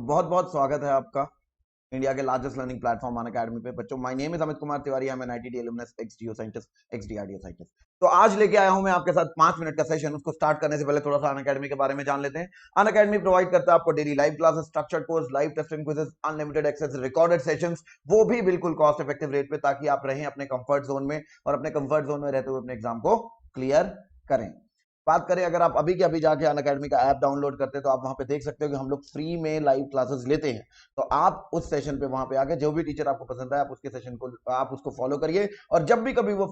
बहुत बहुत स्वागत है आपका इंडिया के largest learning platform Unacademy पे। बच्चों, my name is Amit Kumar Tiwari, I am an ITD alumnus, ex Jio scientist, ex DRDO scientist. तो आज लेके आया हूं मैं आपके साथ 5 मिनट का सेशन। उसको स्टार्ट करने से पहले थोड़ा सा अन अकेडमी के बारे में जान लेते हैं। अन अकेडमी प्रोवाइड करता है आपको daily live classes, structured course, live testing quizzes, unlimited access, recorded sessions, वो भी बिल्कुल कॉस्ट इफेक्टिव रेट पे, ताकि आप रहें अपने कंफर्ट जोन में और अपने कंफर्ट जोन में रहते हुए अपने एग्जाम को क्लियर करें। बात करें, अगर आप अभी के अभी जाके अन अकेडमी का ऐप डाउनलोड करते हैं तो आप वहां पे देख सकते हो कि हम लोग फ्री में लाइव क्लासेस लेते हैं। तो आप उस सेशन पे वहां पे आके जो भी टीचर आपको पसंद है आप उसके सेशन को आप उसको फॉलो करिए, और जब भी कभी वो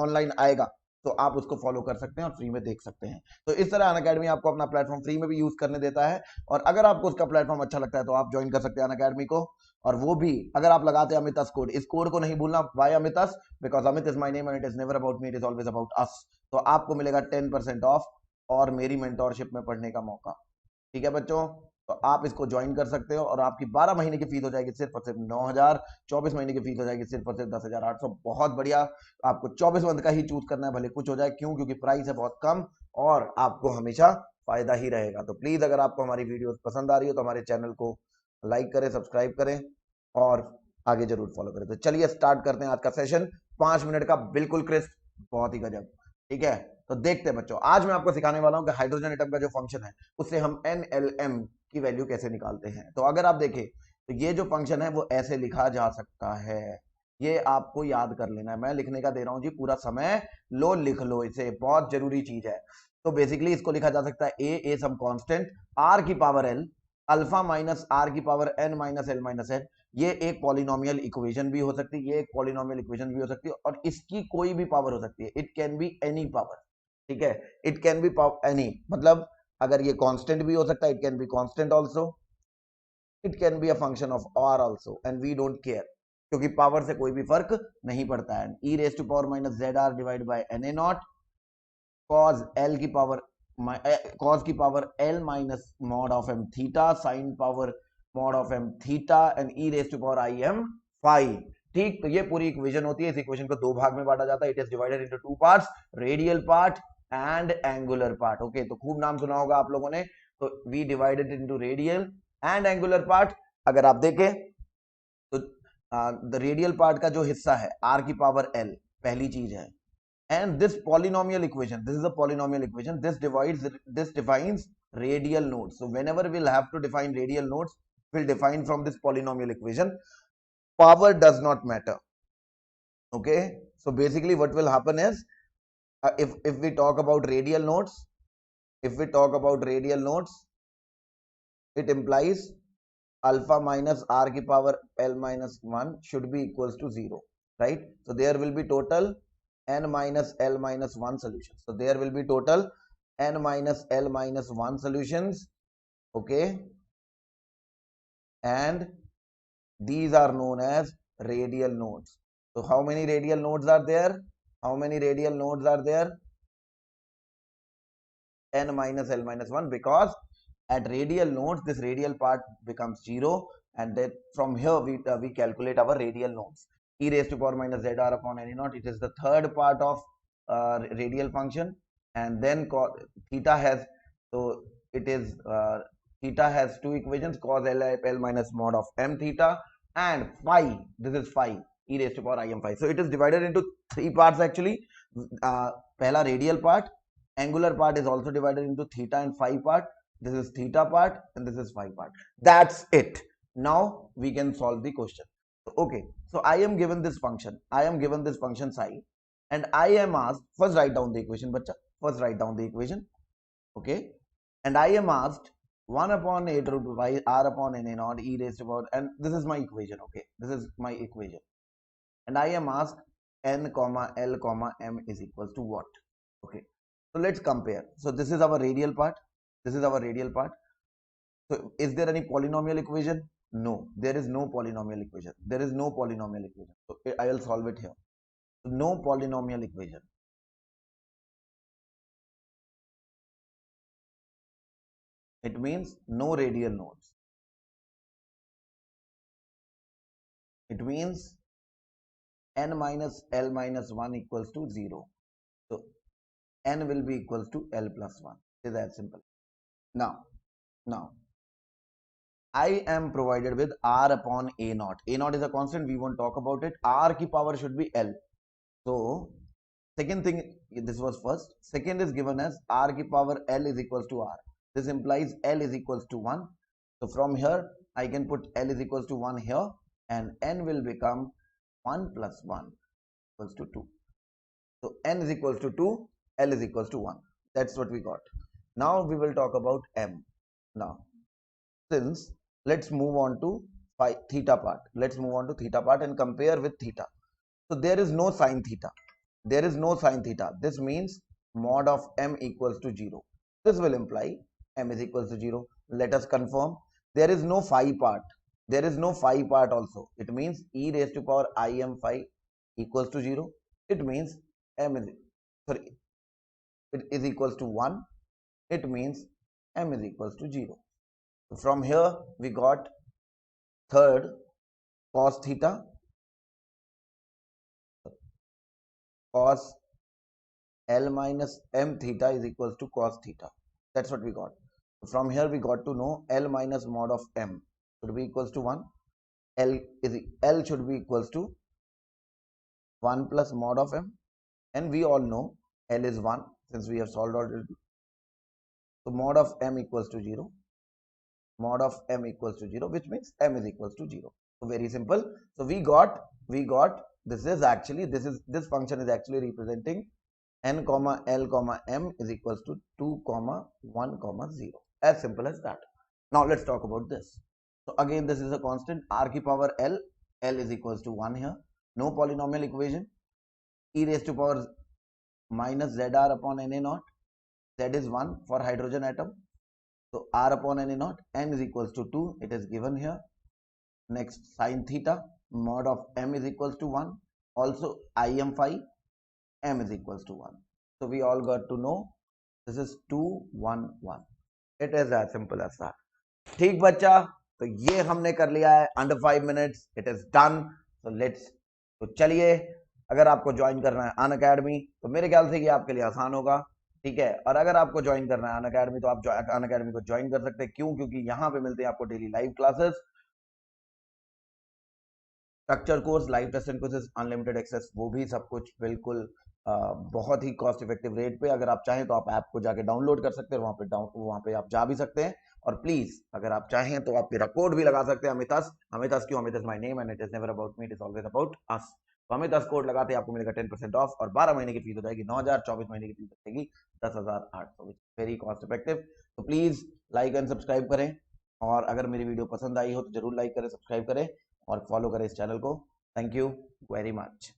ऑनलाइन आएगा तो आप उसको फॉलो कर सकते हैं और फ्री में देख सकते हैं। तो इस तरह अन अकेडमी आपको अपना प्लेटफॉर्म फ्री में भी यूज करने देता है। और अगर आपको उसका प्लेटफॉर्म अच्छा लगता है तो आप ज्वाइन कर सकते हैं अन अकेडमी को। और वो भी अगर आप लगाते हैं अमितस कोड, इस कोड को नहीं भूलना, Y Amit us, because Amit is my name and it is never about me, it is always about us. तो आपको मिलेगा 10% ऑफ और मेरी मेंटोरशिप में पढ़ने का मौका। ठीक है बच्चों, तो आप इसको ज्वाइन कर सकते हो और आपकी 12 महीने की फीस हो जाएगी सिर्फ और सिर्फ 9,000। 24 महीने की फीस हो जाएगी सिर्फ और सिर्फ 10,800। बहुत बढ़िया। आपको 24 मंथ का ही चूज करना है, भले कुछ हो जाए। क्यों? क्योंकि प्राइस है बहुत कम और आपको हमेशा फायदा ही रहेगा। तो प्लीज, अगर आपको हमारी वीडियो पसंद आ रही हो तो हमारे चैनल को लाइक करें, सब्सक्राइब करें और आगे जरूर फॉलो करें। तो चलिए स्टार्ट करते हैं आज का सेशन। 5 मिनट का, बिल्कुल क्रिस्प, बहुत ही गजब। ठीक है, तो देखते हैं बच्चों। आज मैं आपको सिखाने वाला हूं कि हाइड्रोजन एटम का जो फंक्शन है उससे हम NLM की वैल्यू कैसे निकालते हैं। तो अगर आप देखें तो ये जो फंक्शन है वो ऐसे लिखा जा सकता है। ये आपको याद कर लेना है, मैं लिखने का दे रहा हूं जी, पूरा समय लो, लिख लो इसे, बहुत जरूरी चीज है। तो बेसिकली इसको लिखा जा सकता है ए सम कांस्टेंट आर की power L alpha minus R की power N minus L minus N. ये एक पॉलिनोमियल इक्वेशन भी हो सकती है, ये एक पॉलिनोमियल इक्वेशन भी हो सकती है, और इसकी कोई भी पावर हो सकती है। It can be any power. ठीक है, इट कैन बी एनी, मतलब अगर ये कांस्टेंट भी हो सकता है, it can be constant also, it can be a function of R also, and we don't care, क्योंकि पावर से कोई भी फर्क नहीं पड़ता है। E raise to power minus Z R divide by N A naught cos L की power cos की power L minus mod of M theta sine power mod of M theta and E raise to power I M five. ठीक, तो ये पूरी equation होती है। इस equation को दो भाग में बांटा जाता है। It is divided into two parts, radial part and angular part. Okay, तो खूब नाम सुना होगा आप लोगों ने। तो we divided into radial and angular part. अगर आप देखें तो द रेडियल पार्ट का जो हिस्सा है आर की पावर एल, पहली चीज है। And this polynomial equation, this is a polynomial equation, this defines radial nodes. So whenever we'll have to define radial nodes, we'll define from this polynomial equation. Power does not matter. Okay, so basically what will happen is, if we talk about radial nodes, if we talk about radial nodes, it implies alpha minus r की power l minus 1 should be equals to 0, right? So there will be total n minus l minus 1 solutions. So there will be total n minus l minus 1 solutions. Okay, and these are known as radial nodes. So how many radial nodes are there? How many radial nodes are there? N minus l minus 1, because at radial nodes this radial part becomes 0, and then from here we calculate our radial nodes. E raised to power minus z r upon n naught, it is the third part of radial function. And then theta has, so it is theta has two equations, cos l minus mod of m theta, and phi, this is phi, e raised to power I m phi. So it is divided into three parts actually. Pehla radial part, angular part is also divided into theta and phi part. This is theta part and this is phi part. That's it. Now we can solve the question. Okay, so I am given this function, psi, and I am asked, first write down the equation, bacha, first write down the equation. Okay, and I am asked 1 upon a root y r upon n a naught e raised to power, and this is my equation. Okay, this is my equation, and I am asked n comma l comma m is equals to what? Okay, so let's compare. So this is our radial part, this is our radial part. So is there any polynomial equation? No, there is no polynomial equation, there is no polynomial equation. So I will solve it here. So no polynomial equation. It means no radial nodes. It means n minus l minus 1 equals to 0. So n will be equals to l plus 1. It is that simple. Now I am provided with r upon a naught. A naught is a constant, we won't talk about it. R की power should be L. So second thing, this was first. Second is given as r की power L is equals to r. This implies L is equals to 1. So from here I can put L is equals to 1 here, and n will become 1 plus 1 equals to 2. So n is equals to 2, L is equals to 1. That's what we got. Now we will talk about m. Now since let's move on to theta part. Let's move on to theta part and compare with theta. So there is no sine theta. There is no sine theta. This means mod of m equals to 0. This will imply m is equals to 0. Let us confirm. There is no phi part. There is no phi part also. It means e raised to power im phi equals to 0. It means m is, sorry, it is equals to 1. It means m is equals to 0. So from here we got third cos theta, cos L minus m theta is equals to cos theta. That's what we got. From here we got to know L minus mod of m should be equals to 1. L should be equals to 1 plus mod of m, and we all know L is 1 since we have solved already. So mod of m equals to 0. Mod of m equals to 0, which means m is equals to 0. So very simple. So we got this function is actually representing n comma L comma m is equals to 2 comma 1 comma 0. As simple as that. Now let's talk about this. So again, this is a constant, r की power L is equals to 1 here. No polynomial equation. E raised to power minus zr upon na naught. Z is 1 for hydrogen atom. So r upon na naught, n is equals to 2. It is given here. Next, sine theta, mod of m is equals to 1. Also im phi, m is equals to 1. So we all got to know this is 2 1 1. It is as simple as that. ठीक बच्चा, तो ये हमने कर लिया है under 5 minutes. It is done. So let's, तो चलिए, अगर आपको ज्वाइन करना है अनअकैडमी तो मेरे ख्याल से ये आपके लिए आसान होगा. ठीक है, और अगर आपको ज्वाइन करना है अनअकैडमी तो आप अनअकैडमी को ज्वाइन कर सकते हैं. क्यों? क्योंकि यहाँ पे मिलते हैं आपको daily live classes, structure course, live test and quizzes, unlimited access, वो भी सब कुछ बिल्कुल बहुत ही कॉस्ट इफेक्टिव रेट पे. अगर आप चाहें तो आप ऐप को जाके डाउनलोड कर सकते हैं, वहाँ पे आप जा भी सकते हैं. और प्लीज अगर आप चाहें तो आप मेरा कोड भी लगा सकते हैं, अमितास. अमितास क्यों? Amit is my name and it is never about me, it is always about us. तो अमितास कोड लगाते हैं आपको मिलेगा 10% ऑफ, और 12 महीने की फीस हो जाएगी 9,000, 24 महीने की फीस हो जाएगी 10,800, वेरी कॉस्ट इफेक्टिव. तो प्लीज लाइक एंड सब्सक्राइब करें, और अगर मेरी वीडियो पसंद आई हो तो जरूर लाइक करें, सब्सक्राइब करें और फॉलो करें इस चैनल को. Thank you very much.